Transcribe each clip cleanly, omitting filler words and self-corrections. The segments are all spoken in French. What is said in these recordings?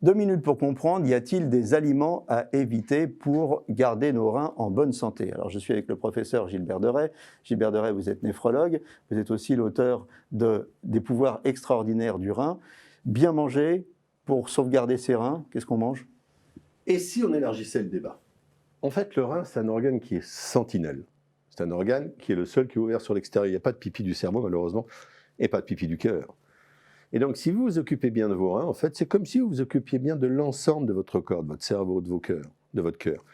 2 minutes pour comprendre, y a-t-il des aliments à éviter pour garder nos reins en bonne santé? Alors je suis avec le professeur Gilbert Deray. Gilbert Deray, vous êtes néphrologue, vous êtes aussi l'auteur des pouvoirs extraordinaires du rein. Bien manger pour sauvegarder ses reins, qu'est-ce qu'on mange? Et si on élargissait le débat? En fait, le rein, c'est un organe qui est sentinelle. C'est un organe qui est le seul qui est ouvert sur l'extérieur. Il n'y a pas de pipi du cerveau, malheureusement, et pas de pipi du cœur. Et donc, si vous vous occupez bien de vos reins, en fait, c'est comme si vous vous occupiez bien de l'ensemble de votre corps, de votre cerveau, de votre cœur.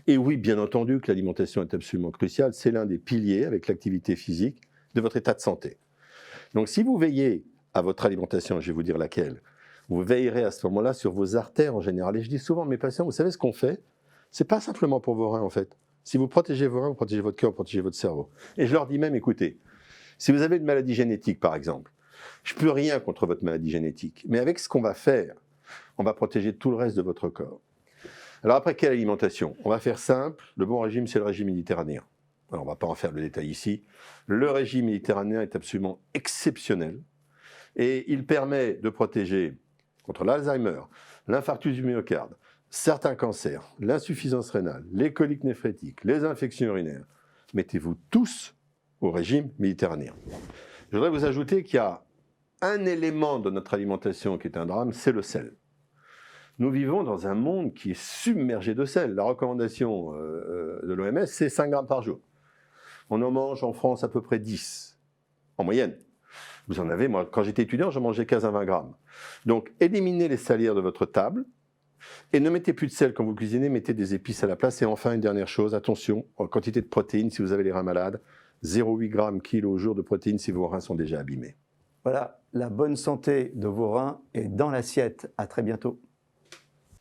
Et oui, bien entendu que l'alimentation est absolument cruciale. C'est l'un des piliers, avec l'activité physique, de votre état de santé. Donc, si vous veillez à votre alimentation, je vais vous dire laquelle, vous veillerez à ce moment-là sur vos artères en général. Et je dis souvent à mes patients, vous savez ce qu'on fait? C'est pas simplement pour vos reins, en fait. Si vous protégez vos reins, vous protégez votre cœur, vous protégez votre cerveau. Et je leur dis même, écoutez, si vous avez une maladie génétique, par exemple, je ne peux rien contre votre maladie génétique, mais avec ce qu'on va faire, on va protéger tout le reste de votre corps. Alors après, quelle alimentation? On va faire simple, le bon régime, c'est le régime méditerranéen. Alors on ne va pas en faire le détail ici. Le régime méditerranéen est absolument exceptionnel et il permet de protéger contre l'Alzheimer, l'infarctus du myocarde, certains cancers, l'insuffisance rénale, les coliques néphrétiques, les infections urinaires. Mettez-vous tous au régime méditerranéen. Je voudrais vous ajouter qu'il y a un élément de notre alimentation qui est un drame, c'est le sel. Nous vivons dans un monde qui est submergé de sel. La recommandation de l'OMS, c'est 5 grammes par jour. On en mange en France à peu près 10, en moyenne. Vous en avez, moi, quand j'étais étudiant, j'en mangeais 15 à 20 grammes. Donc, éliminez les salières de votre table et ne mettez plus de sel quand vous cuisinez, mettez des épices à la place. Et enfin, une dernière chose, attention, en quantité de protéines, si vous avez les reins malades, 0,8 grammes kilo au jour de protéines si vos reins sont déjà abîmés. Voilà, la bonne santé de vos reins est dans l'assiette. À très bientôt.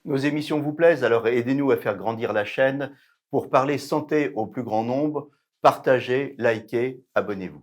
Nos émissions vous plaisent, alors aidez-nous à faire grandir la chaîne pour parler santé au plus grand nombre. Partagez, likez, abonnez-vous.